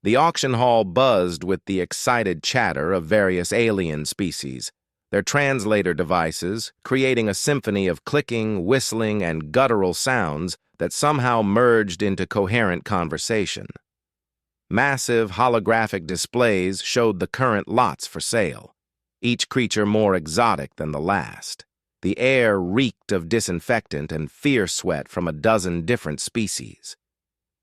The auction hall buzzed with the excited chatter of various alien species, their translator devices creating a symphony of clicking, whistling, and guttural sounds that somehow merged into coherent conversation. Massive holographic displays showed the current lots for sale, each creature more exotic than the last. The air reeked of disinfectant and fear sweat from a dozen different species.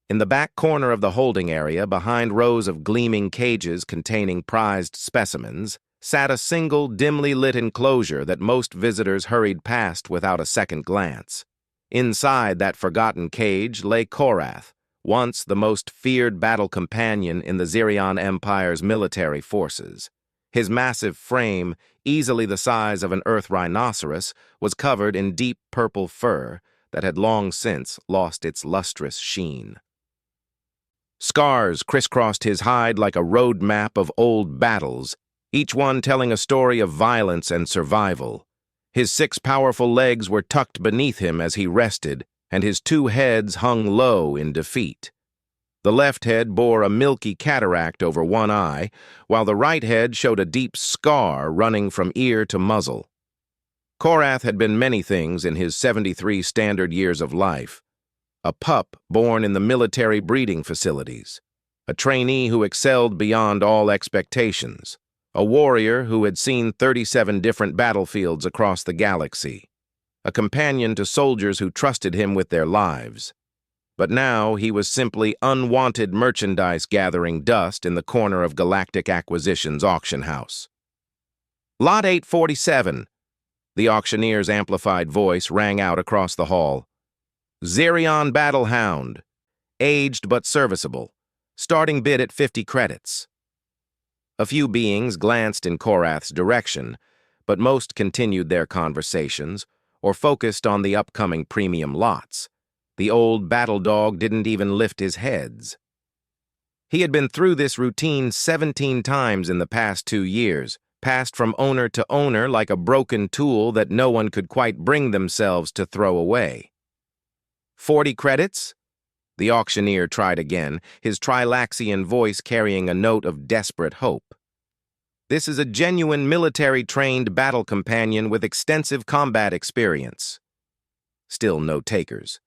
In the back corner of the holding area, behind rows of gleaming cages containing prized specimens, sat a single dimly lit enclosure that most visitors hurried past without a second glance. Inside that forgotten cage lay Korath, once the most feared battle companion in the Xerion Empire's military forces. His massive frame, easily the size of an Earth rhinoceros, was covered in deep purple fur that had long since lost its lustrous sheen. Scars crisscrossed his hide like a road map of old battles, each one telling a story of violence and survival. His 6 powerful legs were tucked beneath him as he rested, and his 2 heads hung low in defeat. The left head bore a milky cataract over one eye, while the right head showed a deep scar running from ear to muzzle. Korath had been many things in his 73 standard years of life. A pup born in the military breeding facilities, a trainee who excelled beyond all expectations, a warrior who had seen 37 different battlefields across the galaxy, a companion to soldiers who trusted him with their lives. But now he was simply unwanted merchandise gathering dust in the corner of Galactic Acquisition's auction house. Lot 847, the auctioneer's amplified voice rang out across the hall. Xerion Battle Hound, aged but serviceable, starting bid at 50 credits. A few beings glanced in Korath's direction, but most continued their conversations or focused on the upcoming premium lots. The old battle dog didn't even lift his heads. He had been through this routine 17 times in the past 2 years, passed from owner to owner like a broken tool that no one could quite bring themselves to throw away. 40 credits? The auctioneer tried again, his Trilaxian voice carrying a note of desperate hope. This is a genuine military-trained battle companion with extensive combat experience. Still no takers.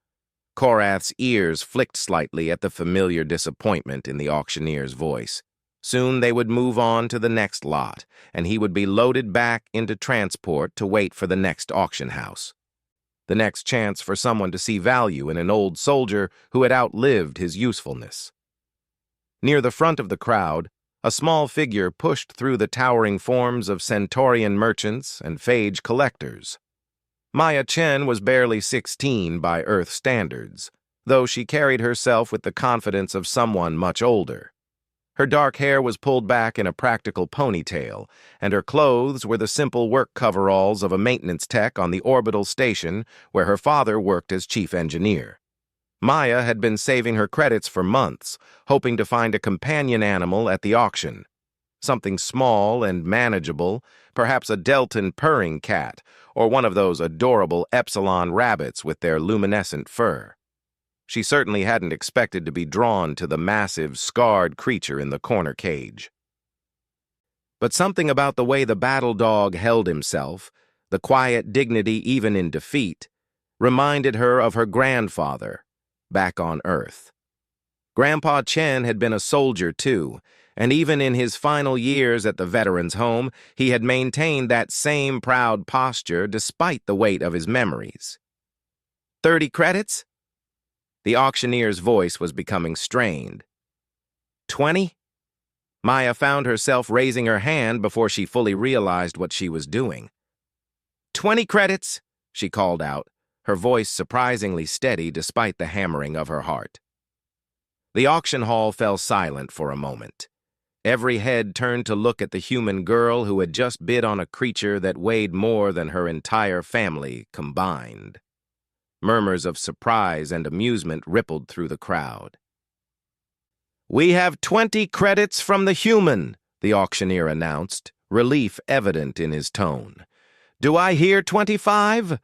Korath's ears flicked slightly at the familiar disappointment in the auctioneer's voice. Soon they would move on to the next lot, and he would be loaded back into transport to wait for the next auction house. The next chance for someone to see value in an old soldier who had outlived his usefulness. Near the front of the crowd, a small figure pushed through the towering forms of Centaurian merchants and phage collectors. Maya Chen was barely 16 by Earth standards, though she carried herself with the confidence of someone much older. Her dark hair was pulled back in a practical ponytail, and her clothes were the simple work coveralls of a maintenance tech on the orbital station where her father worked as chief engineer. Maya had been saving her credits for months, hoping to find a companion animal at the auction. Something small and manageable, perhaps a Delton purring cat, or one of those adorable epsilon rabbits with their luminescent fur. She certainly hadn't expected to be drawn to the massive, scarred creature in the corner cage. But something about the way the battle dog held himself, the quiet dignity even in defeat, reminded her of her grandfather, back on Earth. Grandpa Chen had been a soldier too, and even in his final years at the veterans' home, he had maintained that same proud posture despite the weight of his memories. 30 credits? The auctioneer's voice was becoming strained. 20? Maya found herself raising her hand before she fully realized what she was doing. 20 credits, she called out, her voice surprisingly steady despite the hammering of her heart. The auction hall fell silent for a moment. Every head turned to look at the human girl who had just bid on a creature that weighed more than her entire family combined. Murmurs of surprise and amusement rippled through the crowd. "We have 20 credits from the human," the auctioneer announced, relief evident in his tone. "Do I hear 25?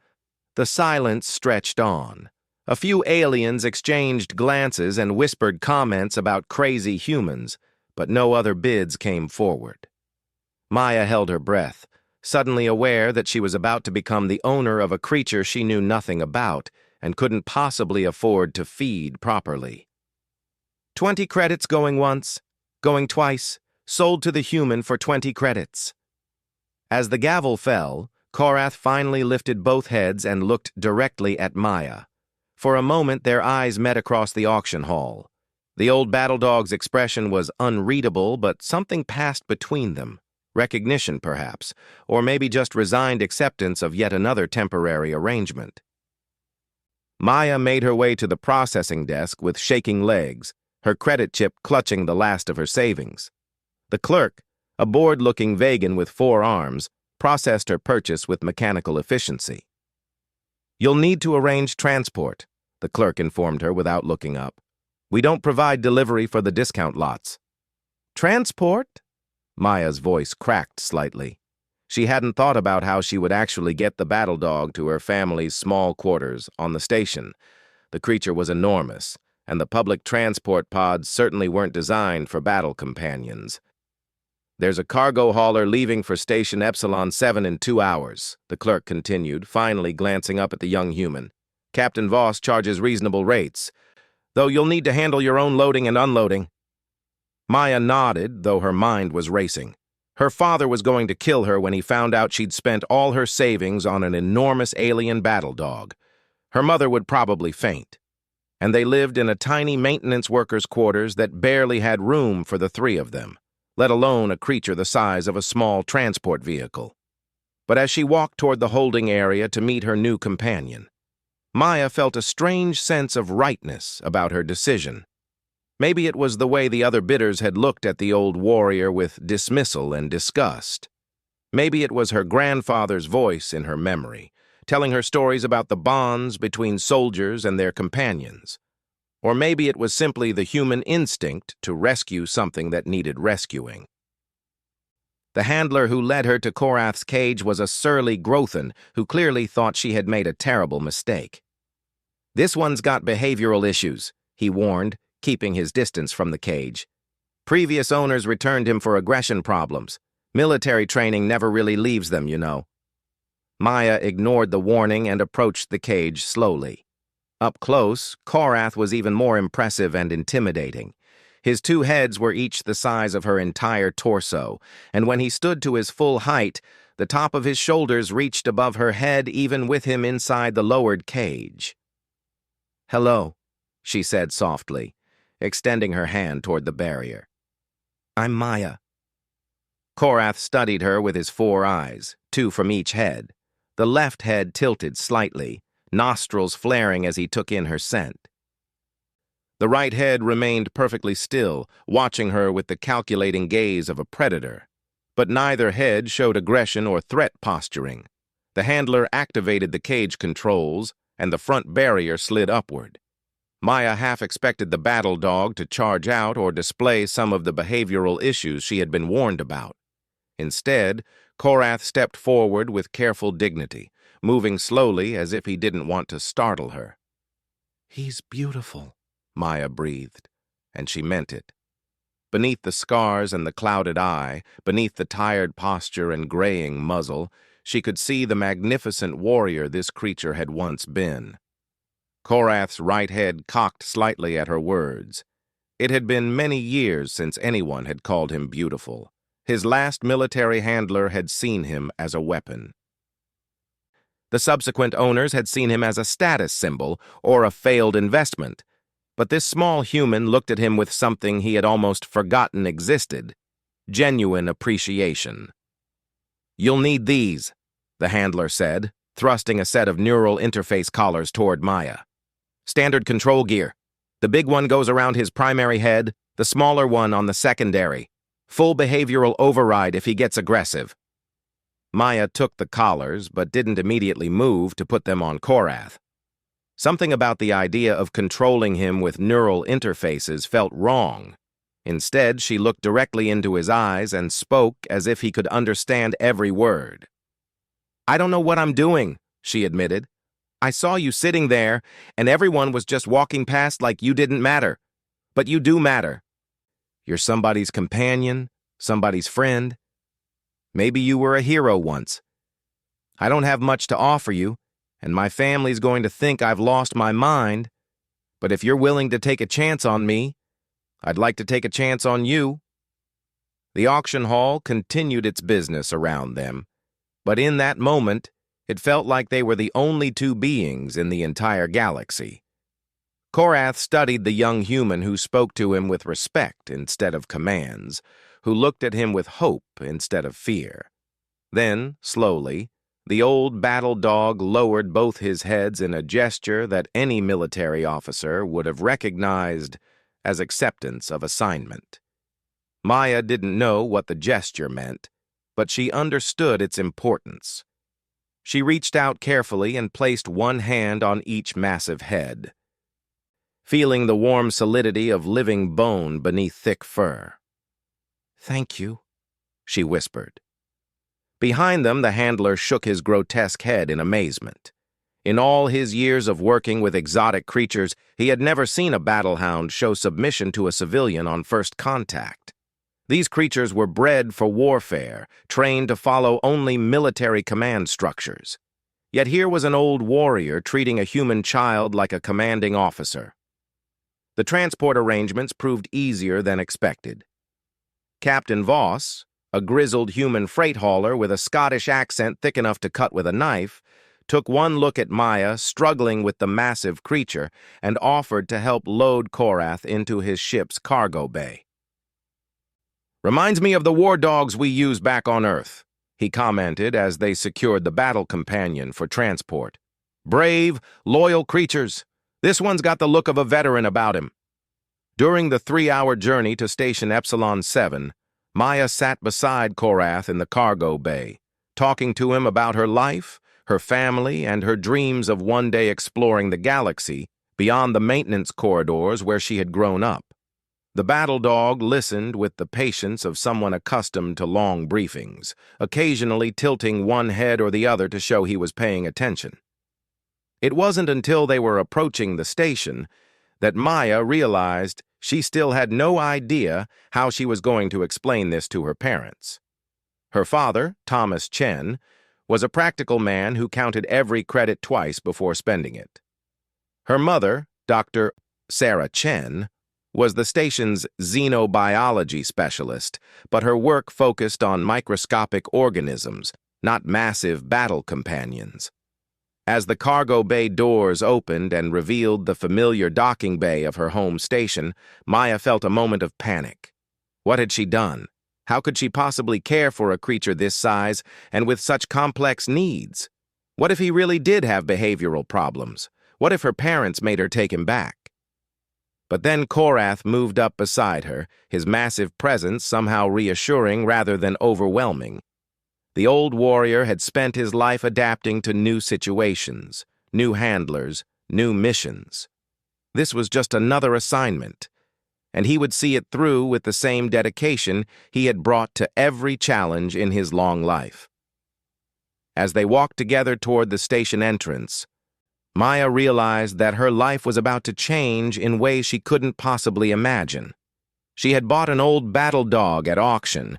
The silence stretched on. A few aliens exchanged glances and whispered comments about crazy humans, but no other bids came forward. Maya held her breath, suddenly aware that she was about to become the owner of a creature she knew nothing about and couldn't possibly afford to feed properly. 20 credits going once, going twice, sold to the human for 20 credits. As the gavel fell, Korath finally lifted both heads and looked directly at Maya. For a moment, their eyes met across the auction hall. The old battledog's expression was unreadable, but something passed between them. Recognition, perhaps, or maybe just resigned acceptance of yet another temporary arrangement. Maya made her way to the processing desk with shaking legs, her credit chip clutching the last of her savings. The clerk, a bored-looking Vegan with 4 arms, processed her purchase with mechanical efficiency. "You'll need to arrange transport," the clerk informed her without looking up. "We don't provide delivery for the discount lots." "Transport?" Maya's voice cracked slightly. She hadn't thought about how she would actually get the battledog to her family's small quarters on the station. The creature was enormous, and the public transport pods certainly weren't designed for battle companions. "There's a cargo hauler leaving for Station Epsilon 7 in 2 hours, the clerk continued, finally glancing up at the young human. "Captain Voss charges reasonable rates, though you'll need to handle your own loading and unloading." Maya nodded, though her mind was racing. Her father was going to kill her when he found out she'd spent all her savings on an enormous alien battledog. Her mother would probably faint. And they lived in a tiny maintenance workers' quarters that barely had room for the 3 of them, let alone a creature the size of a small transport vehicle. But as she walked toward the holding area to meet her new companion, Maya felt a strange sense of rightness about her decision. Maybe it was the way the other bidders had looked at the old warrior with dismissal and disgust. Maybe it was her grandfather's voice in her memory, telling her stories about the bonds between soldiers and their companions. Or maybe it was simply the human instinct to rescue something that needed rescuing. The handler who led her to Korath's cage was a surly Grothan who clearly thought she had made a terrible mistake. "This one's got behavioral issues," he warned, keeping his distance from the cage. "Previous owners returned him for aggression problems. Military training never really leaves them, you know." Maya ignored the warning and approached the cage slowly. Up close, Korath was even more impressive and intimidating. His 2 heads were each the size of her entire torso, and when he stood to his full height, the top of his shoulders reached above her head even with him inside the lowered cage. "Hello," she said softly, extending her hand toward the barrier. "I'm Maya." Korath studied her with his 4 eyes, 2 from each head. The left head tilted slightly, nostrils flaring as he took in her scent. The right head remained perfectly still, watching her with the calculating gaze of a predator. But neither head showed aggression or threat posturing. The handler activated the cage controls, and the front barrier slid upward. Maya half expected the battle dog to charge out or display some of the behavioral issues she had been warned about. Instead, Korath stepped forward with careful dignity, moving slowly as if he didn't want to startle her. "He's beautiful," Maya breathed, and she meant it. Beneath the scars and the clouded eye, beneath the tired posture and graying muzzle, she could see the magnificent warrior this creature had once been. Korath's right head cocked slightly at her words. It had been many years since anyone had called him beautiful. His last military handler had seen him as a weapon. The subsequent owners had seen him as a status symbol or a failed investment. But this small human looked at him with something he had almost forgotten existed: genuine appreciation. "You'll need these," the handler said, thrusting a set of neural interface collars toward Maya. "Standard control gear. The big one goes around his primary head, the smaller one on the secondary. Full behavioral override if he gets aggressive." Maya took the collars, but didn't immediately move to put them on Korath. Something about the idea of controlling him with neural interfaces felt wrong. Instead, she looked directly into his eyes and spoke as if he could understand every word. "I don't know what I'm doing," she admitted. I saw you sitting there, and everyone was just walking past like you didn't matter. But you do matter. You're somebody's companion, somebody's friend. Maybe you were a hero once. I don't have much to offer you, and my family's going to think I've lost my mind. But if you're willing to take a chance on me, I'd like to take a chance on you." The auction hall continued its business around them, but in that moment, it felt like they were the only two beings in the entire galaxy. Korath studied the young human who spoke to him with respect instead of commands, who looked at him with hope instead of fear. Then, slowly, the old battle dog lowered both his heads in a gesture that any military officer would have recognized as acceptance of assignment. Maya didn't know what the gesture meant, but she understood its importance. She reached out carefully and placed one hand on each massive head, feeling the warm solidity of living bone beneath thick fur. "Thank you," she whispered. Behind them, the handler shook his grotesque head in amazement. In all his years of working with exotic creatures, he had never seen a battlehound show submission to a civilian on first contact. These creatures were bred for warfare, trained to follow only military command structures. Yet here was an old warrior treating a human child like a commanding officer. The transport arrangements proved easier than expected. Captain Voss, a grizzled human freight hauler with a Scottish accent thick enough to cut with a knife, took one look at Maya struggling with the massive creature and offered to help load Korath into his ship's cargo bay. "Reminds me of the war dogs we used back on Earth," he commented as they secured the battle companion for transport. "Brave, loyal creatures. This one's got the look of a veteran about him." During the 3-hour journey to Station Epsilon 7, Maya sat beside Korath in the cargo bay, talking to him about her life, her family, and her dreams of one day exploring the galaxy beyond the maintenance corridors where she had grown up. The battle dog listened with the patience of someone accustomed to long briefings, occasionally tilting one head or the other to show he was paying attention. It wasn't until they were approaching the station that Maya realized she still had no idea how she was going to explain this to her parents. Her father, Thomas Chen, was a practical man who counted every credit twice before spending it. Her mother, Dr. Sarah Chen, was the station's xenobiology specialist, but her work focused on microscopic organisms, not massive battle companions. As the cargo bay doors opened and revealed the familiar docking bay of her home station, Maya felt a moment of panic. What had she done? How could she possibly care for a creature this size and with such complex needs? What if he really did have behavioral problems? What if her parents made her take him back? But then Korath moved up beside her, his massive presence somehow reassuring rather than overwhelming. The old warrior had spent his life adapting to new situations, new handlers, new missions. This was just another assignment, and he would see it through with the same dedication he had brought to every challenge in his long life. As they walked together toward the station entrance, Maya realized that her life was about to change in ways she couldn't possibly imagine. She had bought an old battle dog at auction,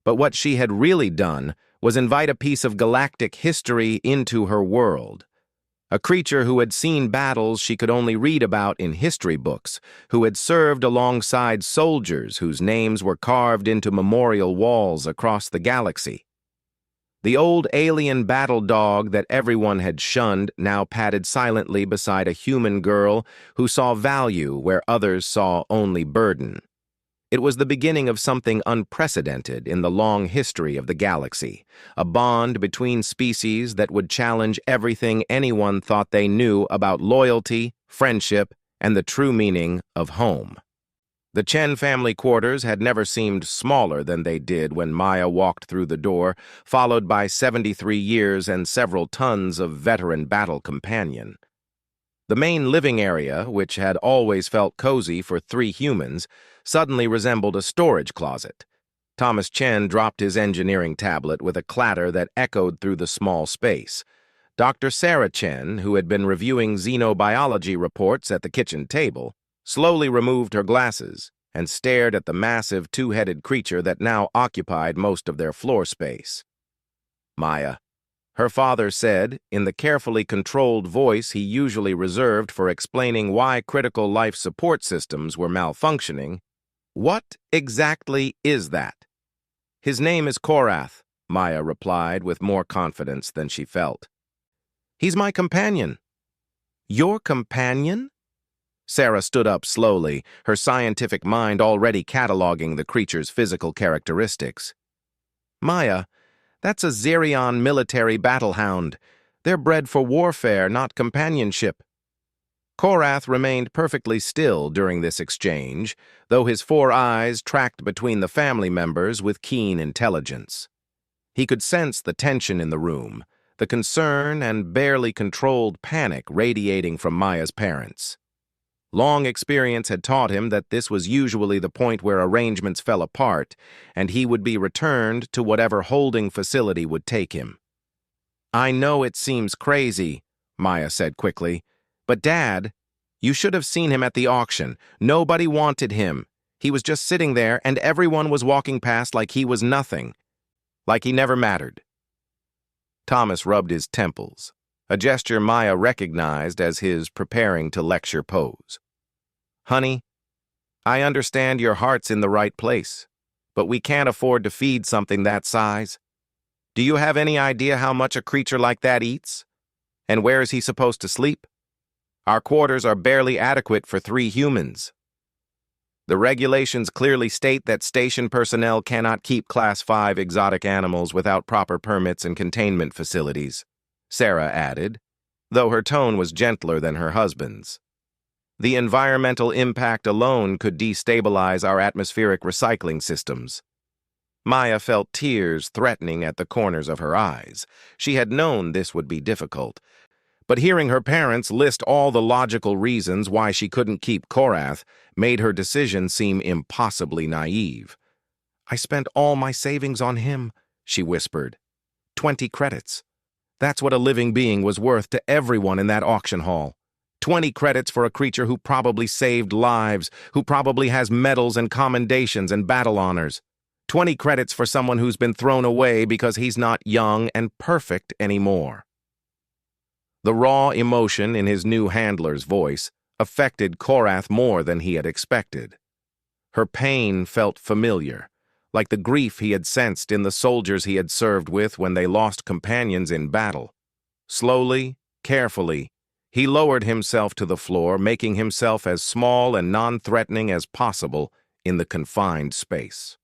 but what she had really done was invite a piece of galactic history into her world. A creature who had seen battles she could only read about in history books, who had served alongside soldiers whose names were carved into memorial walls across the galaxy. The old alien battle dog that everyone had shunned now padded silently beside a human girl who saw value where others saw only burden. It was the beginning of something unprecedented in the long history of the galaxy, a bond between species that would challenge everything anyone thought they knew about loyalty, friendship, and the true meaning of home. The Chen family quarters had never seemed smaller than they did when Maya walked through the door, followed by 73 years and several tons of veteran battle companion. The main living area, which had always felt cozy for 3 humans, suddenly resembled a storage closet. Thomas Chen dropped his engineering tablet with a clatter that echoed through the small space. Dr. Sarah Chen, who had been reviewing xenobiology reports at the kitchen table, slowly removed her glasses and stared at the massive two-headed creature that now occupied most of their floor space. Maya, her father said, in the carefully controlled voice he usually reserved for explaining why critical life support systems were malfunctioning, "What exactly is that?" "His name is Korath," Maya replied with more confidence than she felt. "He's my companion." "Your companion?" Sarah stood up slowly, her scientific mind already cataloging the creature's physical characteristics. "Maya, that's a Xerion military battlehound. They're bred for warfare, not companionship." Korath remained perfectly still during this exchange, though his four eyes tracked between the family members with keen intelligence. He could sense the tension in the room, the concern and barely controlled panic radiating from Maya's parents. Long experience had taught him that this was usually the point where arrangements fell apart, and he would be returned to whatever holding facility would take him. "I know it seems crazy," Maya said quickly, "but Dad, you should have seen him at the auction. Nobody wanted him. He was just sitting there, and everyone was walking past like he was nothing, like he never mattered." Thomas rubbed his temples, a gesture Maya recognized as his preparing to lecture pose. "Honey, I understand your heart's in the right place, but we can't afford to feed something that size. Do you have any idea how much a creature like that eats? And where is he supposed to sleep? Our quarters are barely adequate for 3 humans. The regulations clearly state that station personnel cannot keep Class 5 exotic animals without proper permits and containment facilities," Sarah added, though her tone was gentler than her husband's. "The environmental impact alone could destabilize our atmospheric recycling systems." Maya felt tears threatening at the corners of her eyes. She had known this would be difficult, but hearing her parents list all the logical reasons why she couldn't keep Korath made her decision seem impossibly naive. "I spent all my savings on him," she whispered. 20 credits. That's what a living being was worth to everyone in that auction hall. 20 credits for a creature who probably saved lives, who probably has medals and commendations and battle honors. 20 credits for someone who's been thrown away because he's not young and perfect anymore. The raw emotion in his new handler's voice affected Korath more than he had expected. Her pain felt familiar, like the grief he had sensed in the soldiers he had served with when they lost companions in battle. Slowly, carefully, he lowered himself to the floor, making himself as small and non-threatening as possible in the confined space.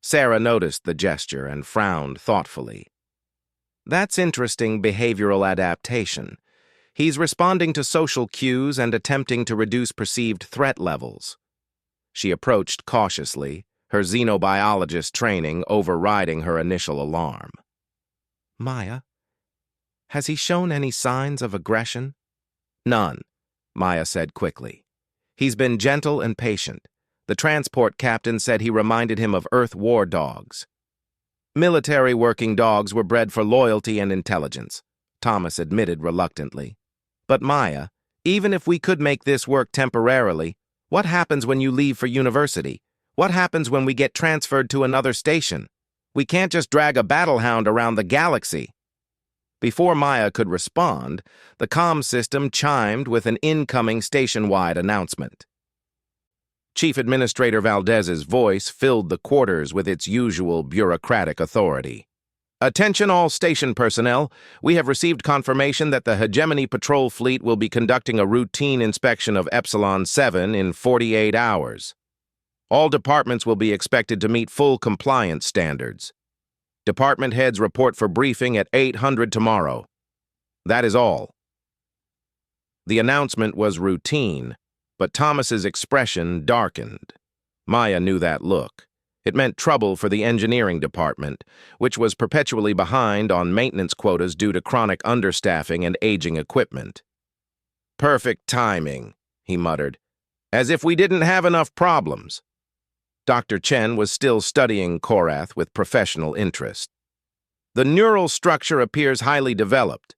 Sarah noticed the gesture and frowned thoughtfully. "That's interesting behavioral adaptation. He's responding to social cues and attempting to reduce perceived threat levels." She approached cautiously, her xenobiologist training overriding her initial alarm. "Maya, has he shown any signs of aggression?" "None," Maya said quickly. "He's been gentle and patient. The transport captain said he reminded him of Earth war dogs." "Military working dogs were bred for loyalty and intelligence," Thomas admitted reluctantly. "But Maya, even if we could make this work temporarily, what happens when you leave for university? What happens when we get transferred to another station? We can't just drag a battlehound around the galaxy." Before Maya could respond, the comm system chimed with an incoming station-wide announcement. Chief Administrator Valdez's voice filled the quarters with its usual bureaucratic authority. "Attention all station personnel. We have received confirmation that the Hegemony Patrol Fleet will be conducting a routine inspection of Epsilon 7 in 48 hours. All departments will be expected to meet full compliance standards. Department heads report for briefing at 800 tomorrow. That is all." The announcement was routine, but Thomas's expression darkened. Maya knew that look. It meant trouble for the engineering department, which was perpetually behind on maintenance quotas due to chronic understaffing and aging equipment. "Perfect timing," he muttered. "As if we didn't have enough problems." Dr. Chen was still studying Korath with professional interest. The neural structure appears highly developed.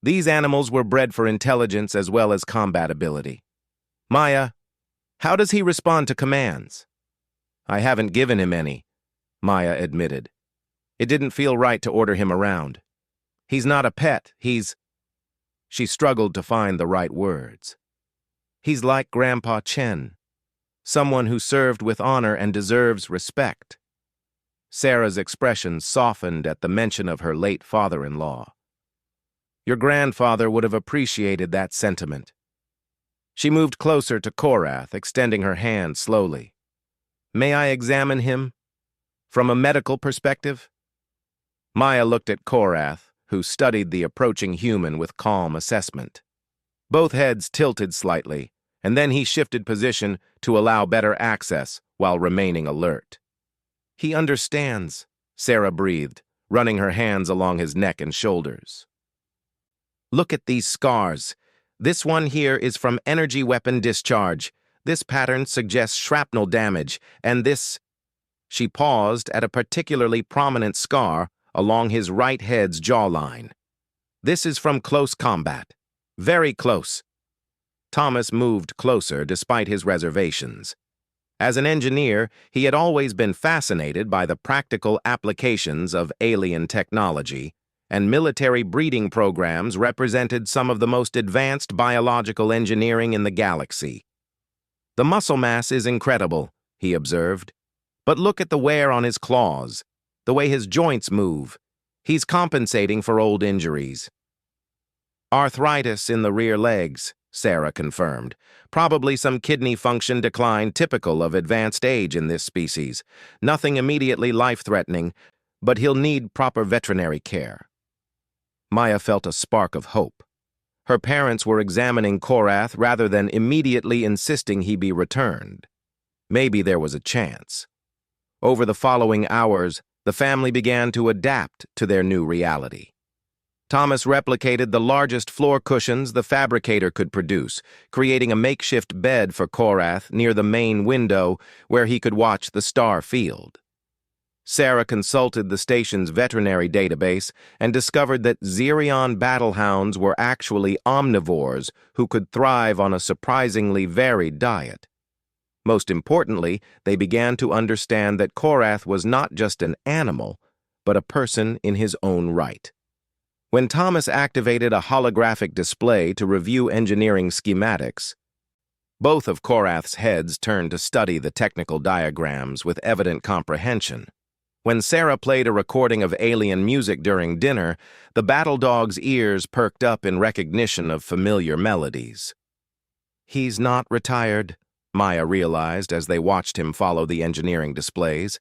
These animals were bred for intelligence as well as combat ability. Maya, how does he respond to commands? I haven't given him any, Maya admitted. It didn't feel right to order him around. He's not a pet, he's... She struggled to find the right words. He's like Grandpa Chen, someone who served with honor and deserves respect. Sarah's expression softened at the mention of her late father-in-law. Your grandfather would have appreciated that sentiment. She moved closer to Korath, extending her hand slowly. May I examine him? From a medical perspective? Maya looked at Korath, who studied the approaching human with calm assessment. Both heads tilted slightly, and then he shifted position to allow better access while remaining alert. He understands, Sarah breathed, running her hands along his neck and shoulders. Look at these scars. This one here is from energy weapon discharge. This pattern suggests shrapnel damage, and this... She paused at a particularly prominent scar along his right head's jawline. This is from close combat. Very close. Thomas moved closer despite his reservations. As an engineer, he had always been fascinated by the practical applications of alien technology, and military breeding programs represented some of the most advanced biological engineering in the galaxy. The muscle mass is incredible, he observed. But look at the wear on his claws, the way his joints move. He's compensating for old injuries. Arthritis in the rear legs, Sarah confirmed. Probably some kidney function decline typical of advanced age in this species. Nothing immediately life-threatening, but he'll need proper veterinary care. Maya felt a spark of hope. Her parents were examining Korath rather than immediately insisting he be returned. Maybe there was a chance. Over the following hours, the family began to adapt to their new reality. Thomas replicated the largest floor cushions the fabricator could produce, creating a makeshift bed for Korath near the main window where he could watch the star field. Sarah consulted the station's veterinary database and discovered that Xerion battlehounds were actually omnivores who could thrive on a surprisingly varied diet. Most importantly, they began to understand that Korath was not just an animal, but a person in his own right. When Thomas activated a holographic display to review engineering schematics, both of Korath's heads turned to study the technical diagrams with evident comprehension. When Sarah played a recording of alien music during dinner, the battle dog's ears perked up in recognition of familiar melodies. He's not retired, Maya realized as they watched him follow the engineering displays.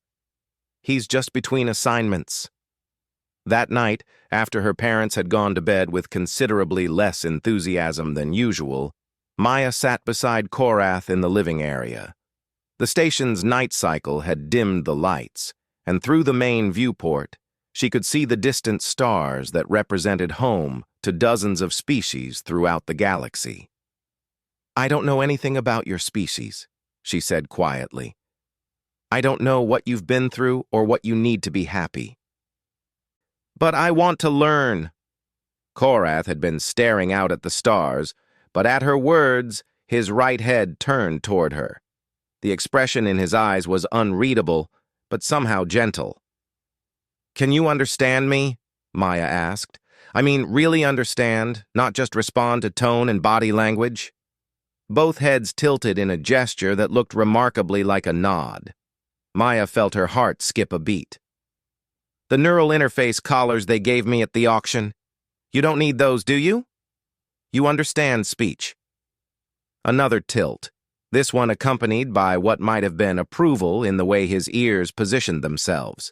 He's just between assignments. That night, after her parents had gone to bed with considerably less enthusiasm than usual, Maya sat beside Korath in the living area. The station's night cycle had dimmed the lights, and through the main viewport, she could see the distant stars that represented home to dozens of species throughout the galaxy. I don't know anything about your species, she said quietly. I don't know what you've been through or what you need to be happy. But I want to learn. Korath had been staring out at the stars, but at her words, his right head turned toward her. The expression in his eyes was unreadable, but somehow gentle. Can you understand me? Maya asked. I mean, really understand, not just respond to tone and body language? Both heads tilted in a gesture that looked remarkably like a nod. Maya felt her heart skip a beat. The neural interface collars they gave me at the auction. You don't need those, do you? You understand speech. Another tilt, this one accompanied by what might have been approval in the way his ears positioned themselves.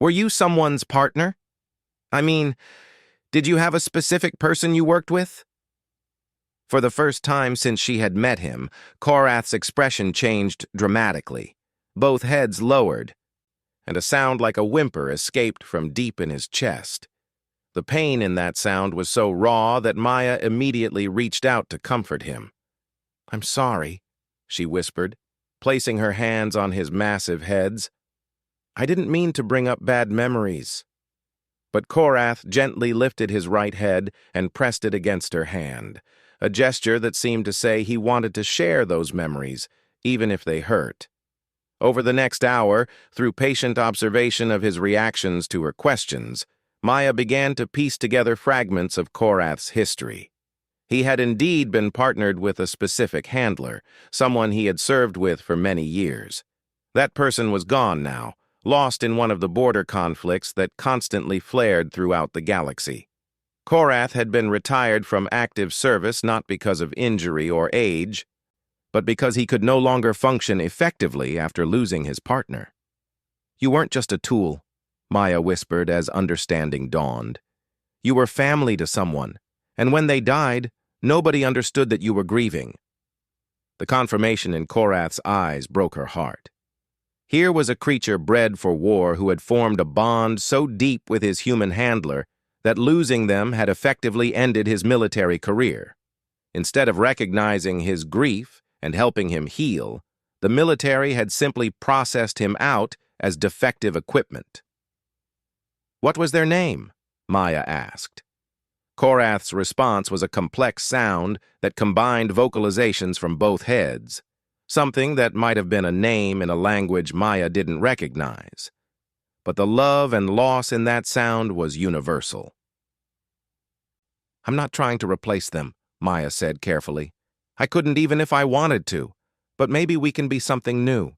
Were you someone's partner? I mean, did you have a specific person you worked with? For the first time since she had met him, Korath's expression changed dramatically. Both heads lowered, and a sound like a whimper escaped from deep in his chest. The pain in that sound was so raw that Maya immediately reached out to comfort him. I'm sorry, she whispered, placing her hands on his massive heads. I didn't mean to bring up bad memories. But Korath gently lifted his right head and pressed it against her hand, a gesture that seemed to say he wanted to share those memories, even if they hurt. Over the next hour, through patient observation of his reactions to her questions, Maya began to piece together fragments of Korath's history. He had indeed been partnered with a specific handler, someone he had served with for many years. That person was gone now, lost in one of the border conflicts that constantly flared throughout the galaxy. Korath had been retired from active service not because of injury or age, but because he could no longer function effectively after losing his partner. "You weren't just a tool," Maya whispered as understanding dawned. "You were family to someone, and when they died, nobody understood that you were grieving." The confirmation in Korath's eyes broke her heart. Here was a creature bred for war who had formed a bond so deep with his human handler that losing them had effectively ended his military career. Instead of recognizing his grief and helping him heal, the military had simply processed him out as defective equipment. "What was their name?" Maya asked. Korath's response was a complex sound that combined vocalizations from both heads, something that might have been a name in a language Maya didn't recognize. But the love and loss in that sound was universal. "I'm not trying to replace them," Maya said carefully. "I couldn't even if I wanted to, but maybe we can be something new.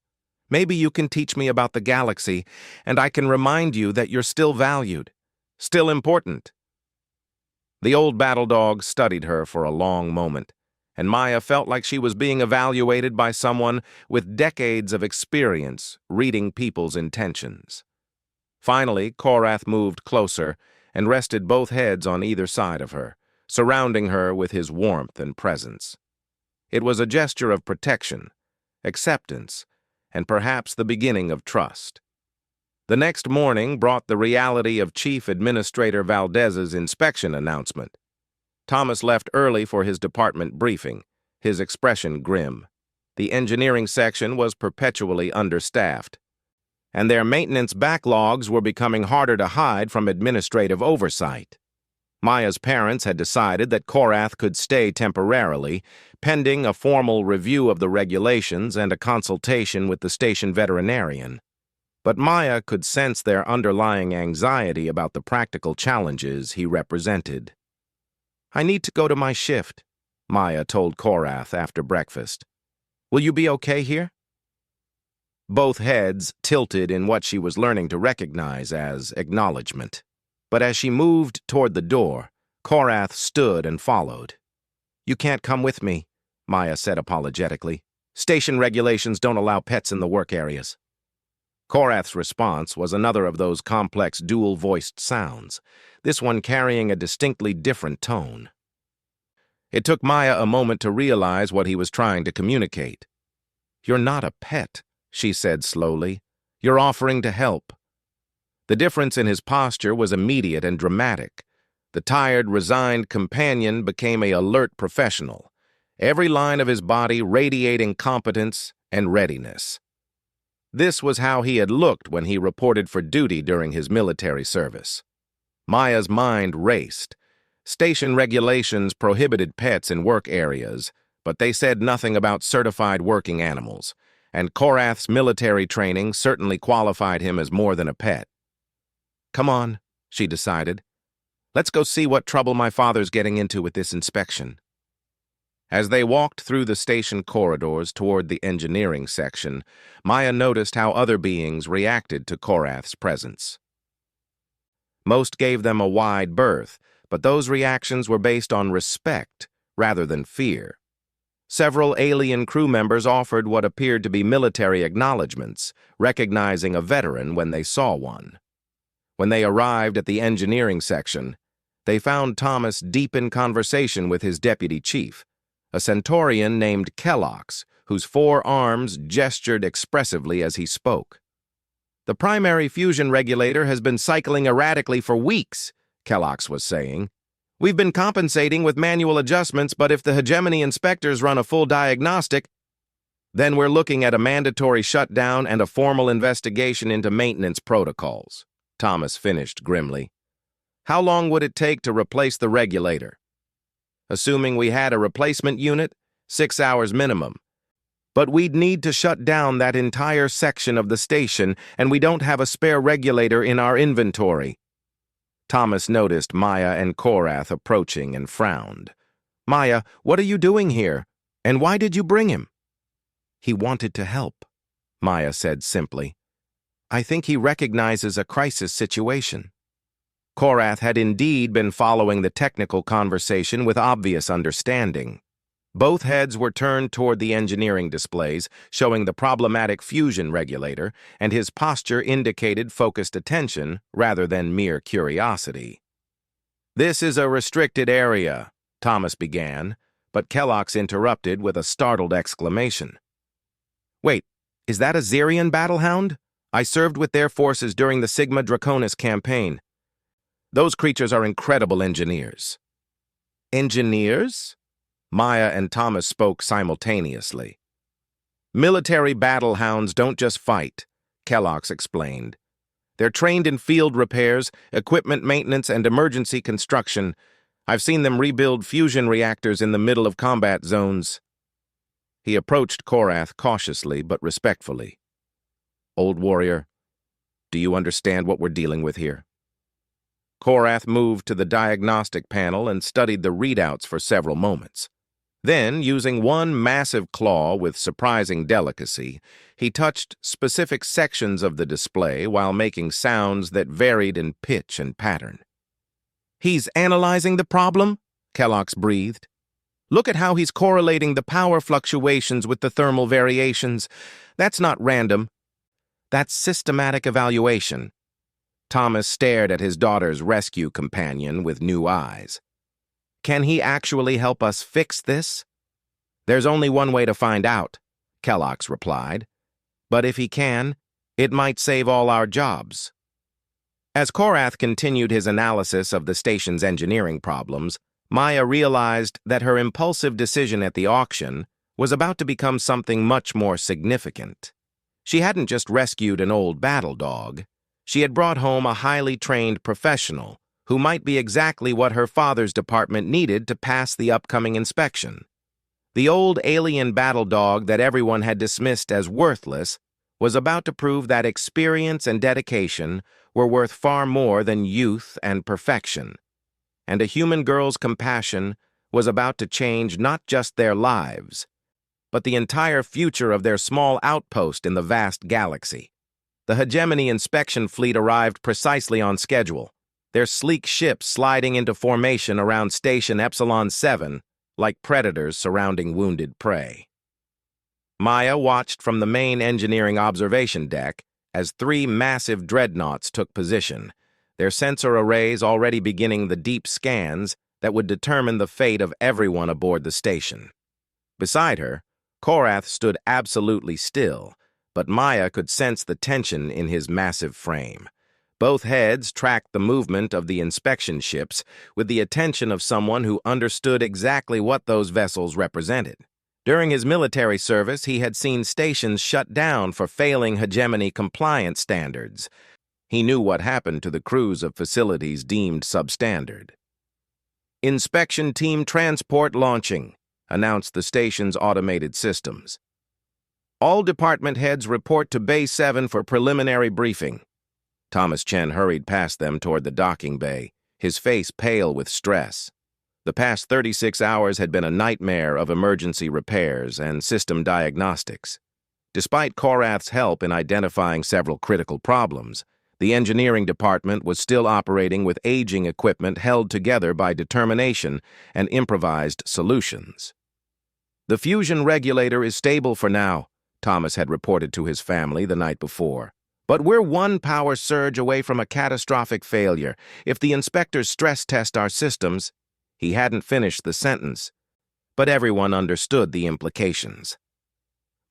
Maybe you can teach me about the galaxy, and I can remind you that you're still valued, still important." The old battle dog studied her for a long moment, and Maya felt like she was being evaluated by someone with decades of experience reading people's intentions. Finally, Korath moved closer and rested both heads on either side of her, surrounding her with his warmth and presence. It was a gesture of protection, acceptance, and perhaps the beginning of trust. The next morning brought the reality of Chief Administrator Valdez's inspection announcement. Thomas left early for his department briefing, his expression grim. The engineering section was perpetually understaffed, and their maintenance backlogs were becoming harder to hide from administrative oversight. Maya's parents had decided that Korath could stay temporarily, pending a formal review of the regulations and a consultation with the station veterinarian. But Maya could sense their underlying anxiety about the practical challenges he represented. "I need to go to my shift," Maya told Korath after breakfast. "Will you be okay here?" Both heads tilted in what she was learning to recognize as acknowledgement. But as she moved toward the door, Korath stood and followed. "You can't come with me," Maya said apologetically. "Station regulations don't allow pets in the work areas." Korath's response was another of those complex dual-voiced sounds, this one carrying a distinctly different tone. It took Maya a moment to realize what he was trying to communicate. "You're not a pet," she said slowly. "You're offering to help." The difference in his posture was immediate and dramatic. The tired, resigned companion became an alert professional, every line of his body radiating competence and readiness. This was how he had looked when he reported for duty during his military service. Maya's mind raced. Station regulations prohibited pets in work areas, but they said nothing about certified working animals, and Korath's military training certainly qualified him as more than a pet. "Come on," she decided. "Let's go see what trouble my father's getting into with this inspection." As they walked through the station corridors toward the engineering section, Maya noticed how other beings reacted to Korath's presence. Most gave them a wide berth, but those reactions were based on respect rather than fear. Several alien crew members offered what appeared to be military acknowledgments, recognizing a veteran when they saw one. When they arrived at the engineering section, they found Thomas deep in conversation with his deputy chief, a Centaurian named Kellox, whose 4 arms gestured expressively as he spoke. "The primary fusion regulator has been cycling erratically for weeks," Kellox was saying. "We've been compensating with manual adjustments, but if the hegemony inspectors run a full diagnostic, then we're looking at a mandatory shutdown and a formal investigation into maintenance protocols," Thomas finished grimly. How long would it take to replace the regulator? Assuming we had a replacement unit, 6 hours minimum. But we'd need to shut down that entire section of the station, and we don't have a spare regulator in our inventory. Thomas noticed Maya and Korath approaching and frowned. Maya, what are you doing here? And why did you bring him? He wanted to help, Maya said simply. I think he recognizes a crisis situation. Korath had indeed been following the technical conversation with obvious understanding. Both heads were turned toward the engineering displays, showing the problematic fusion regulator, and his posture indicated focused attention rather than mere curiosity. This is a restricted area, Thomas began, but Kellox interrupted with a startled exclamation. Wait, is that a Xerian battlehound? I served with their forces during the Sigma Draconis campaign. Those creatures are incredible engineers. Engineers? Maya and Thomas spoke simultaneously. Military battlehounds don't just fight, Kellox explained. They're trained in field repairs, equipment maintenance, and emergency construction. I've seen them rebuild fusion reactors in the middle of combat zones. He approached Korath cautiously but respectfully. Old warrior, do you understand what we're dealing with here? Korath moved to the diagnostic panel and studied the readouts for several moments. Then, using one massive claw with surprising delicacy, he touched specific sections of the display while making sounds that varied in pitch and pattern. He's analyzing the problem? Kellox breathed. Look at how he's correlating the power fluctuations with the thermal variations. That's not random. That's systematic evaluation. Thomas stared at his daughter's rescue companion with new eyes. Can he actually help us fix this? There's only one way to find out, Kellox replied. But if he can, it might save all our jobs. As Korath continued his analysis of the station's engineering problems, Maya realized that her impulsive decision at the auction was about to become something much more significant. She hadn't just rescued an old battle dog. She had brought home a highly trained professional who might be exactly what her father's department needed to pass the upcoming inspection. The old alien battle dog that everyone had dismissed as worthless was about to prove that experience and dedication were worth far more than youth and perfection. And a human girl's compassion was about to change not just their lives, but the entire future of their small outpost in the vast galaxy. The Hegemony inspection fleet arrived precisely on schedule, their sleek ships sliding into formation around Station Epsilon 7 like predators surrounding wounded prey. Maya watched from the main engineering observation deck as 3 massive dreadnoughts took position, their sensor arrays already beginning the deep scans that would determine the fate of everyone aboard the station. Beside her, Korath stood absolutely still, but Maya could sense the tension in his massive frame. Both heads tracked the movement of the inspection ships with the attention of someone who understood exactly what those vessels represented. During his military service, he had seen stations shut down for failing hegemony compliance standards. He knew what happened to the crews of facilities deemed substandard. Inspection team transport launching, announced the station's automated systems. All department heads report to Bay 7 for preliminary briefing. Thomas Chen hurried past them toward the docking bay, his face pale with stress. The past 36 hours had been a nightmare of emergency repairs and system diagnostics. Despite Korath's help in identifying several critical problems, the engineering department was still operating with aging equipment held together by determination and improvised solutions. The fusion regulator is stable for now, Thomas had reported to his family the night before. But we're one power surge away from a catastrophic failure. If the inspectors stress test our systems, he hadn't finished the sentence, but everyone understood the implications.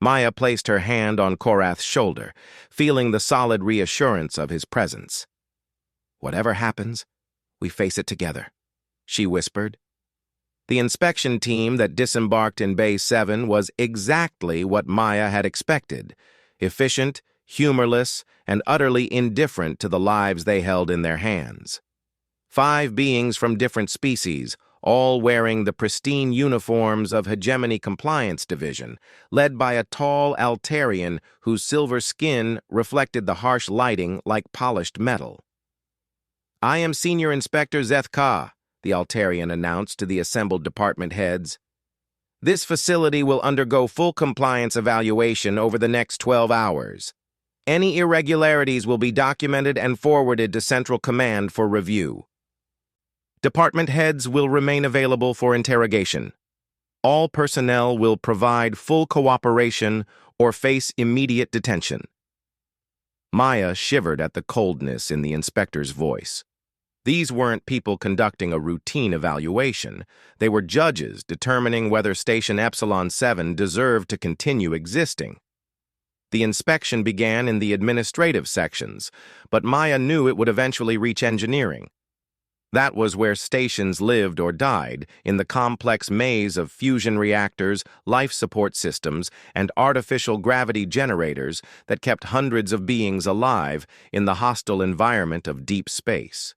Maya placed her hand on Korath's shoulder, feeling the solid reassurance of his presence. Whatever happens, we face it together, she whispered. The inspection team that disembarked in Bay 7 was exactly what Maya had expected, efficient, humorless, and utterly indifferent to the lives they held in their hands. 5 beings from different species, all wearing the pristine uniforms of Hegemony Compliance Division, led by a tall Altarian whose silver skin reflected the harsh lighting like polished metal. "I am Senior Inspector Zeth Ka," the Altarian announced to the assembled department heads. "This facility will undergo full compliance evaluation over the next 12 hours. Any irregularities will be documented and forwarded to Central Command for review. Department heads will remain available for interrogation. All personnel will provide full cooperation or face immediate detention." Maya shivered at the coldness in the inspector's voice. These weren't people conducting a routine evaluation. They were judges determining whether Station Epsilon 7 deserved to continue existing. The inspection began in the administrative sections, but Maya knew it would eventually reach engineering. That was where stations lived or died, in the complex maze of fusion reactors, life support systems, and artificial gravity generators that kept hundreds of beings alive in the hostile environment of deep space.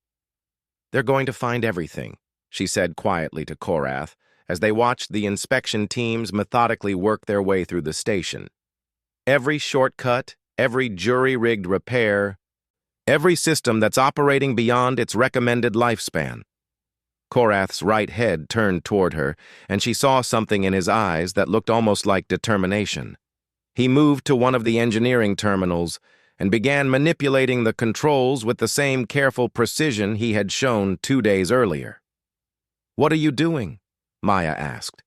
"They're going to find everything," she said quietly to Korath, as they watched the inspection teams methodically work their way through the station. "Every shortcut, every jury-rigged repair, every system that's operating beyond its recommended lifespan." Korath's right head turned toward her, and she saw something in his eyes that looked almost like determination. He moved to one of the engineering terminals and began manipulating the controls with the same careful precision he had shown 2 days earlier. "What are you doing?" Maya asked.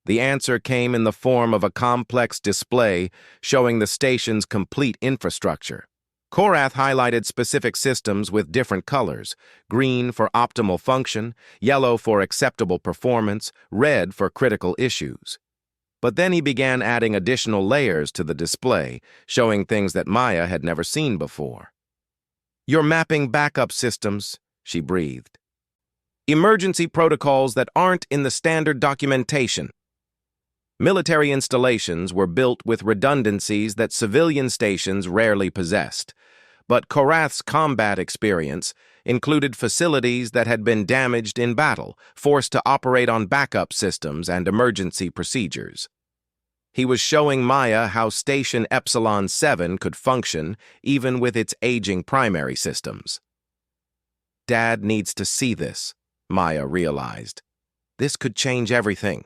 The answer came in the form of a complex display showing the station's complete infrastructure. Korath highlighted specific systems with different colors: green for optimal function, yellow for acceptable performance, red for critical issues. But then he began adding additional layers to the display, showing things that Maya had never seen before. "You're mapping backup systems," she breathed. "Emergency protocols that aren't in the standard documentation." Military installations were built with redundancies that civilian stations rarely possessed, but Korath's combat experience included facilities that had been damaged in battle, forced to operate on backup systems and emergency procedures. He was showing Maya how Station Epsilon 7 could function even with its aging primary systems. "Dad needs to see this," Maya realized. "This could change everything."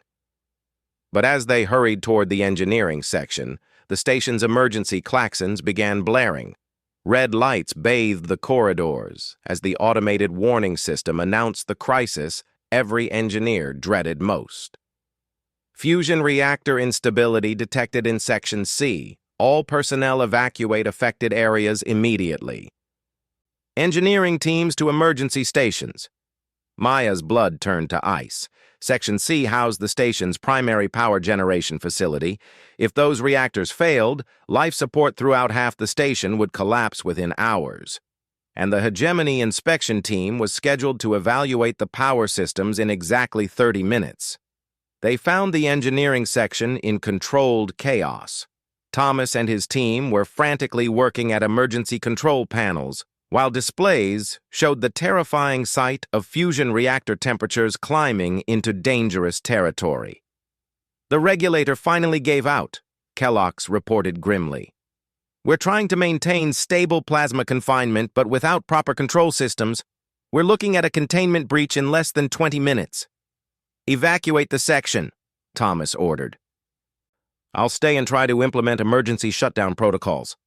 But as they hurried toward the engineering section, the station's emergency klaxons began blaring. Red lights bathed the corridors as the automated warning system announced the crisis every engineer dreaded most. "Fusion reactor instability detected in Section C. All personnel evacuate affected areas immediately. Engineering teams to emergency stations." Maya's blood turned to ice. Section C housed the station's primary power generation facility. If those reactors failed, life support throughout half the station would collapse within hours. And the Hegemony inspection team was scheduled to evaluate the power systems in exactly 30 minutes. They found the engineering section in controlled chaos. Thomas and his team were frantically working at emergency control panels, while displays showed the terrifying sight of fusion reactor temperatures climbing into dangerous territory. "The regulator finally gave out," Kellogg's reported grimly. "We're trying to maintain stable plasma confinement, but without proper control systems, we're looking at a containment breach in less than 20 minutes. Evacuate the section," Thomas ordered. "I'll stay and try to implement emergency shutdown protocols."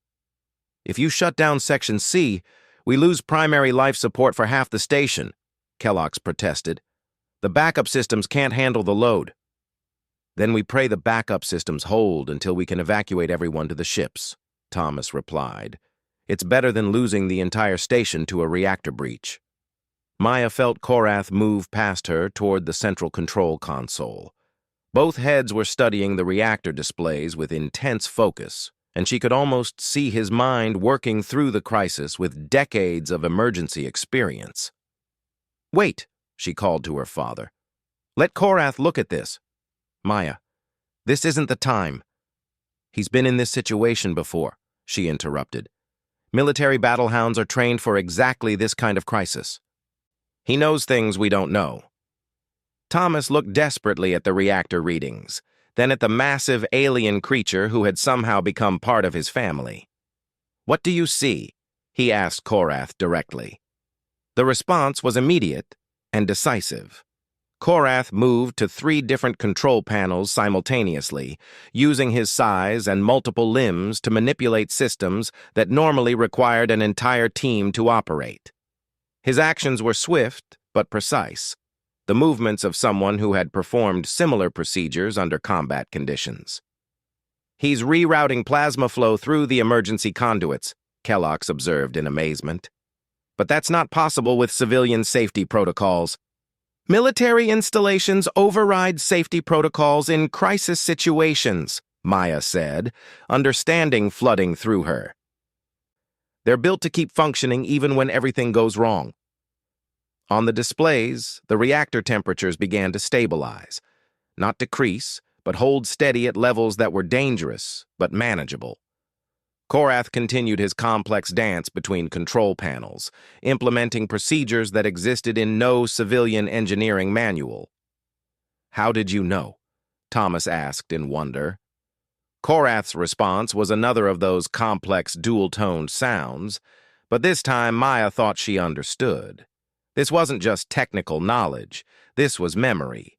"If you shut down Section C, we lose primary life support for half the station," Kellogg's protested. "The backup systems can't handle the load." "Then we pray the backup systems hold until we can evacuate everyone to the ships," Thomas replied. "It's better than losing the entire station to a reactor breach." Maya felt Korath move past her toward the central control console. Both heads were studying the reactor displays with intense focus, and she could almost see his mind working through the crisis with decades of emergency experience. "Wait," she called to her father. "Let Korath look at this." "Maya, this isn't the time." "He's been in this situation before," she interrupted. "Military battlehounds are trained for exactly this kind of crisis." He knows things we don't know. Thomas looked desperately at the reactor readings, then at the massive alien creature who had somehow become part of his family. "What do you see?" he asked Korath directly. The response was immediate and decisive. Korath moved to 3 different control panels simultaneously, using his size and multiple limbs to manipulate systems that normally required an entire team to operate. His actions were swift but precise, the movements of someone who had performed similar procedures under combat conditions. "He's rerouting plasma flow through the emergency conduits," Kellogg's observed in amazement. "But that's not possible with civilian safety protocols. Military installations override safety protocols in crisis situations," Maya said, understanding flooding through her. "They're built to keep functioning even when everything goes wrong." On the displays, the reactor temperatures began to stabilize, not decrease, but hold steady at levels that were dangerous but manageable. Korath continued his complex dance between control panels, implementing procedures that existed in no civilian engineering manual. "How did you know?" Thomas asked in wonder. Korath's response was another of those complex dual-toned sounds, but this time Maya thought she understood. This wasn't just technical knowledge, this was memory.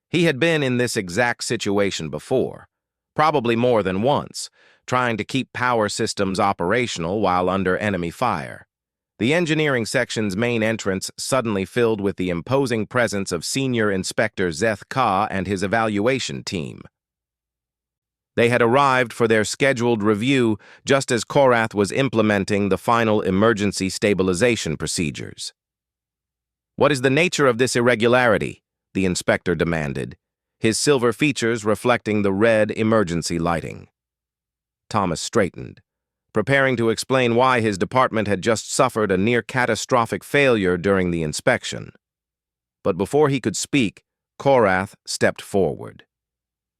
He had been in this exact situation before, probably more than once, trying to keep power systems operational while under enemy fire. The engineering section's main entrance suddenly filled with the imposing presence of Senior Inspector Zeth Ka and his evaluation team. They had arrived for their scheduled review just as Korath was implementing the final emergency stabilization procedures. "What is the nature of this irregularity?" the inspector demanded, his silver features reflecting the red emergency lighting. Thomas straightened, preparing to explain why his department had just suffered a near-catastrophic failure during the inspection. But before he could speak, Korath stepped forward.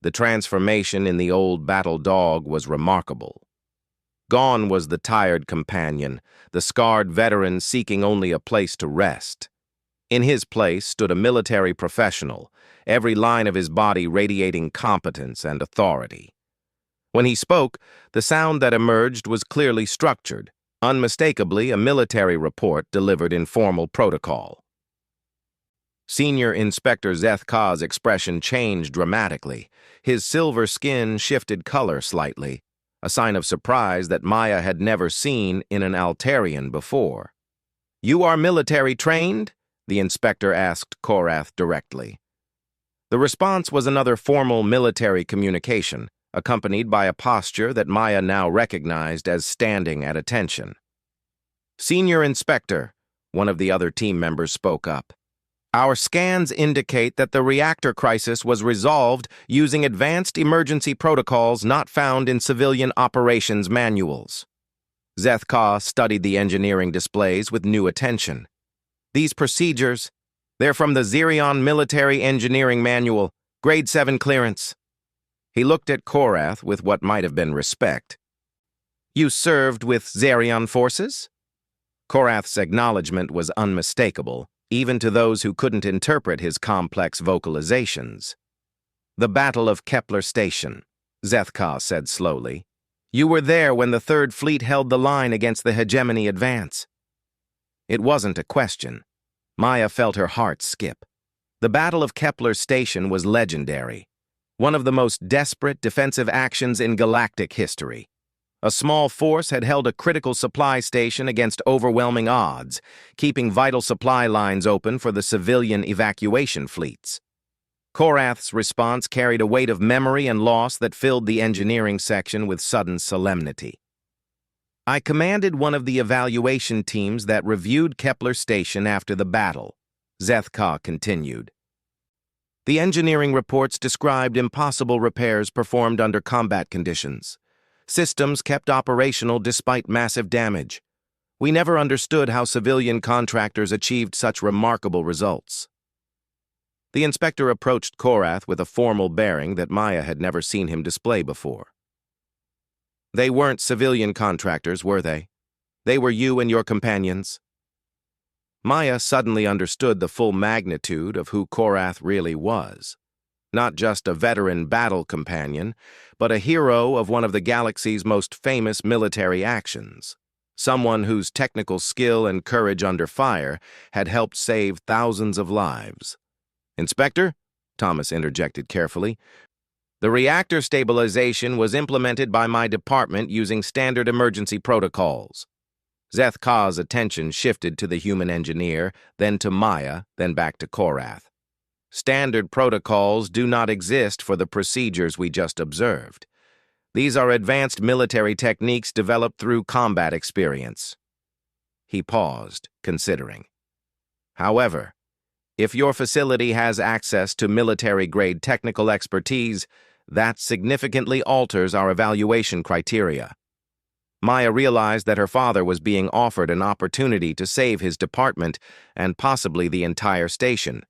The transformation in the old battle dog was remarkable. Gone was the tired companion, the scarred veteran seeking only a place to rest. In his place stood a military professional, every line of his body radiating competence and authority. When he spoke, the sound that emerged was clearly structured, unmistakably a military report delivered in formal protocol. Senior Inspector Zeth Ka's expression changed dramatically. His silver skin shifted color slightly, a sign of surprise that Maya had never seen in an Altarian before. "You are military trained?" the inspector asked Korath directly. The response was another formal military communication, accompanied by a posture that Maya now recognized as standing at attention. "Senior Inspector," one of the other team members spoke up, "our scans indicate that the reactor crisis was resolved using advanced emergency protocols not found in civilian operations manuals." Zeth Ka studied the engineering displays with new attention. "These procedures, they're from the Xerion Military Engineering Manual, Grade 7 clearance." He looked at Korath with what might have been respect. "You served with Xerion forces?" Korath's acknowledgement was unmistakable, even to those who couldn't interpret his complex vocalizations. "The Battle of Kepler Station," Zeth Ka said slowly. "You were there when the Third Fleet held the line against the hegemony advance." It wasn't a question. Maya felt her heart skip. The Battle of Kepler Station was legendary, one of the most desperate defensive actions in galactic history. A small force had held a critical supply station against overwhelming odds, keeping vital supply lines open for the civilian evacuation fleets. Korath's response carried a weight of memory and loss that filled the engineering section with sudden solemnity. "I commanded one of the evaluation teams that reviewed Kepler Station after the battle," Zeth Ka continued. "The engineering reports described impossible repairs performed under combat conditions. Systems kept operational despite massive damage. We never understood how civilian contractors achieved such remarkable results." The inspector approached Korath with a formal bearing that Maya had never seen him display before. "They weren't civilian contractors, were they? They were you and your companions?" Maya suddenly understood the full magnitude of who Korath really was. Not just a veteran battle companion, but a hero of one of the galaxy's most famous military actions. Someone whose technical skill and courage under fire had helped save thousands of lives. "Inspector?" Thomas interjected carefully. "The reactor stabilization was implemented by my department using standard emergency protocols." Zeth Ka's attention shifted to the human engineer, then to Maya, then back to Korath. "Standard protocols do not exist for the procedures we just observed. These are advanced military techniques developed through combat experience." He paused, considering. "However, if your facility has access to military-grade technical expertise, that significantly alters our evaluation criteria." Maya realized that her father was being offered an opportunity to save his department and possibly the entire station.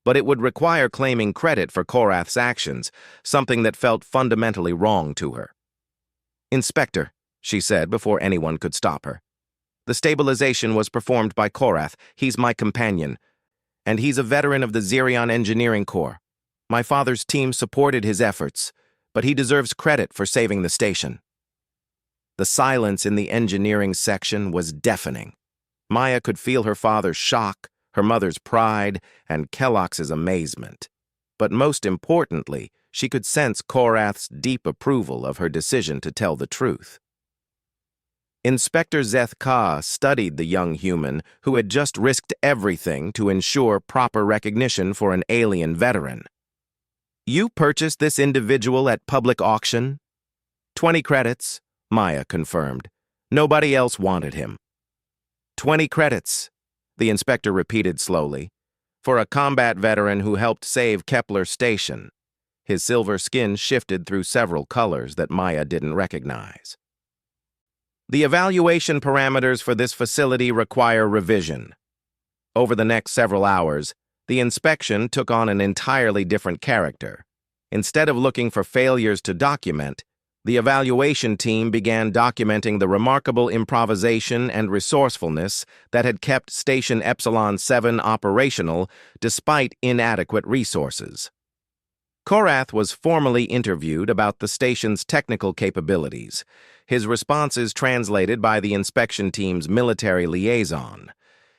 But it would require claiming credit for Korath's actions, something that felt fundamentally wrong to her. "Inspector," she said before anyone could stop her. "The stabilization was performed by Korath. He's my companion. And he's a veteran of the Xerion Engineering Corps. My father's team supported his efforts, but he deserves credit for saving the station." The silence in the engineering section was deafening. Maya could feel her father's shock, her mother's pride, and Kellock's amazement. But most importantly, she could sense Korath's deep approval of her decision to tell the truth. Inspector Zeth Ka studied the young human who had just risked everything to ensure proper recognition for an alien veteran. "You purchased this individual at public auction?" 20 credits, Maya confirmed. "Nobody else wanted him." 20 credits, the inspector repeated slowly, "for a combat veteran who helped save Kepler Station." His silver skin shifted through several colors that Maya didn't recognize. "The evaluation parameters for this facility require revision." Over the next several hours, the inspection took on an entirely different character. Instead of looking for failures to document, the evaluation team began documenting the remarkable improvisation and resourcefulness that had kept Station Epsilon 7 operational despite inadequate resources. Korath was formally interviewed about the station's technical capabilities, his responses translated by the inspection team's military liaison.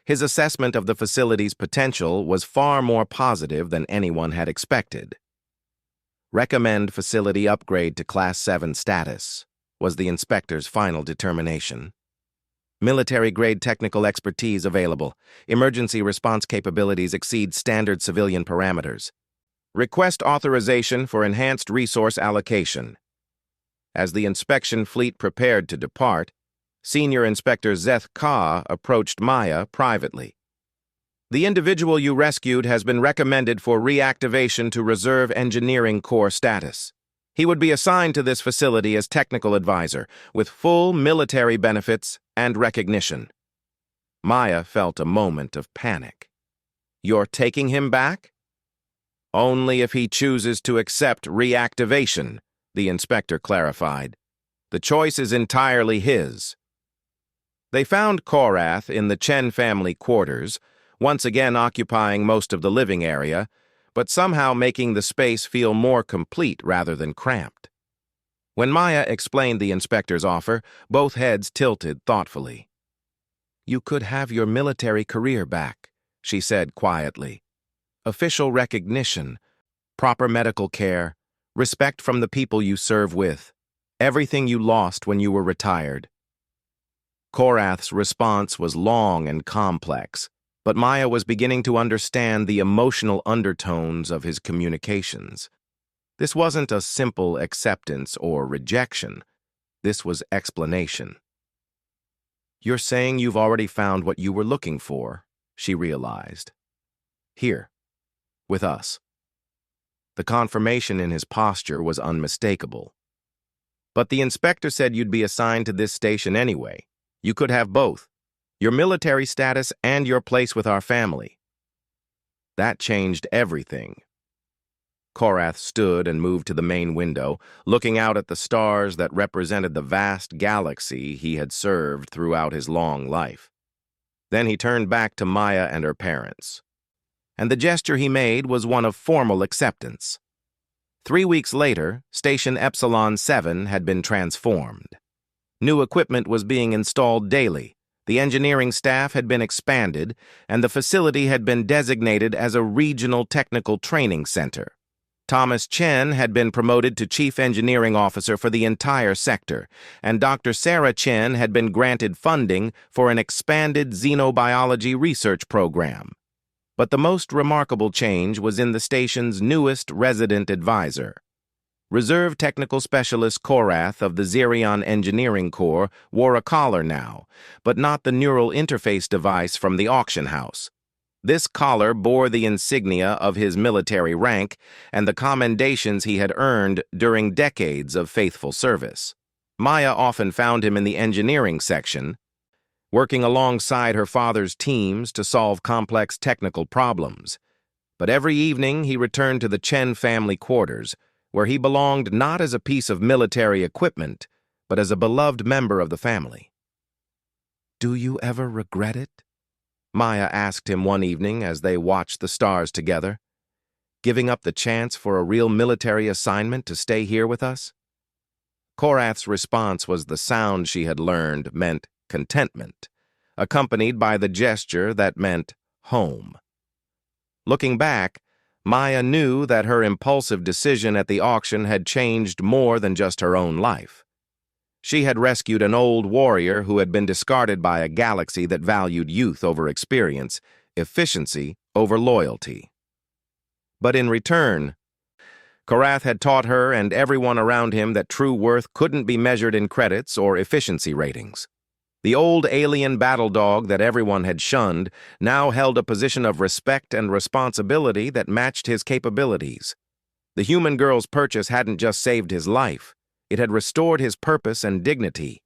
His assessment of the facility's potential was far more positive than anyone had expected. "Recommend facility upgrade to Class 7 status," was the inspector's final determination. "Military-grade technical expertise available. Emergency response capabilities exceed standard civilian parameters. Request authorization for enhanced resource allocation." As the inspection fleet prepared to depart, Senior Inspector Zeth Ka approached Maya privately. "The individual you rescued has been recommended for reactivation to Reserve Engineering Corps status. He would be assigned to this facility as technical advisor, with full military benefits and recognition." Maya felt a moment of panic. "You're taking him back?" "Only if he chooses to accept reactivation," the inspector clarified. "The choice is entirely his." They found Korath in the Chen family quarters, once again occupying most of the living area, but somehow making the space feel more complete rather than cramped. When Maya explained the inspector's offer, both heads tilted thoughtfully. "You could have your military career back," she said quietly. "Official recognition, proper medical care, respect from the people you serve with, everything you lost when you were retired." Korath's response was long and complex, but Maya was beginning to understand the emotional undertones of his communications. This wasn't a simple acceptance or rejection. This was explanation. "You're saying you've already found what you were looking for," she realized. "Here, with us." The confirmation in his posture was unmistakable. "But the inspector said you'd be assigned to this station anyway. You could have both, your military status and your place with our family." That changed everything. Korath stood and moved to the main window, looking out at the stars that represented the vast galaxy he had served throughout his long life. Then he turned back to Maya and her parents. And the gesture he made was one of formal acceptance. 3 weeks later, Station Epsilon 7 had been transformed. New equipment was being installed daily, the engineering staff had been expanded, and the facility had been designated as a regional technical training center. Thomas Chen had been promoted to Chief Engineering Officer for the entire sector, and Dr. Sarah Chen had been granted funding for an expanded xenobiology research program. But the most remarkable change was in the station's newest resident advisor. Reserve Technical Specialist Korath of the Xerion Engineering Corps wore a collar now, but not the neural interface device from the auction house. This collar bore the insignia of his military rank and the commendations he had earned during decades of faithful service. Maya often found him in the engineering section, working alongside her father's teams to solve complex technical problems. But every evening he returned to the Chen family quarters, where he belonged not as a piece of military equipment, but as a beloved member of the family. "Do you ever regret it?" Maya asked him one evening as they watched the stars together. "Giving up the chance for a real military assignment to stay here with us?" Korath's response was the sound she had learned meant contentment, accompanied by the gesture that meant home. Looking back, Maya knew that her impulsive decision at the auction had changed more than just her own life. She had rescued an old warrior who had been discarded by a galaxy that valued youth over experience, efficiency over loyalty. But in return, Korath had taught her and everyone around him that true worth couldn't be measured in credits or efficiency ratings. The old alien battle dog that everyone had shunned now held a position of respect and responsibility that matched his capabilities. The human girl's purchase hadn't just saved his life, it had restored his purpose and dignity,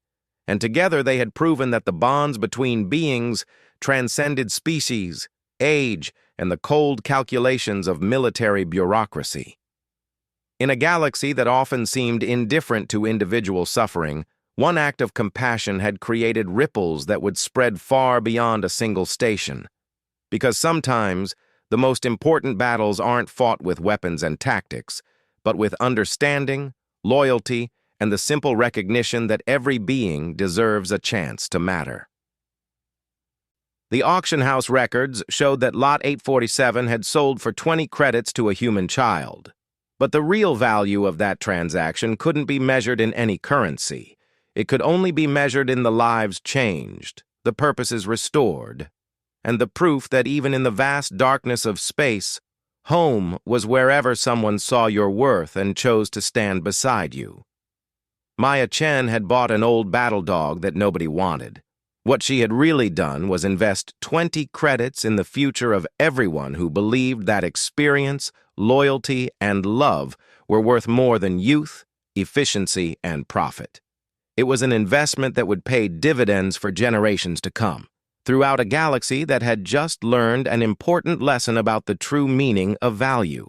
and together they had proven that the bonds between beings transcended species, age, and the cold calculations of military bureaucracy. In a galaxy that often seemed indifferent to individual suffering, one act of compassion had created ripples that would spread far beyond a single station. Because sometimes, the most important battles aren't fought with weapons and tactics, but with understanding, loyalty, and the simple recognition that every being deserves a chance to matter. The auction house records showed that Lot 847 had sold for 20 credits to a human child. But the real value of that transaction couldn't be measured in any currency. It could only be measured in the lives changed, the purposes restored, and the proof that even in the vast darkness of space, home was wherever someone saw your worth and chose to stand beside you. Maya Chen had bought an old battle dog that nobody wanted. What she had really done was invest 20 credits in the future of everyone who believed that experience, loyalty, and love were worth more than youth, efficiency, and profit. It was an investment that would pay dividends for generations to come, throughout a galaxy that had just learned an important lesson about the true meaning of value.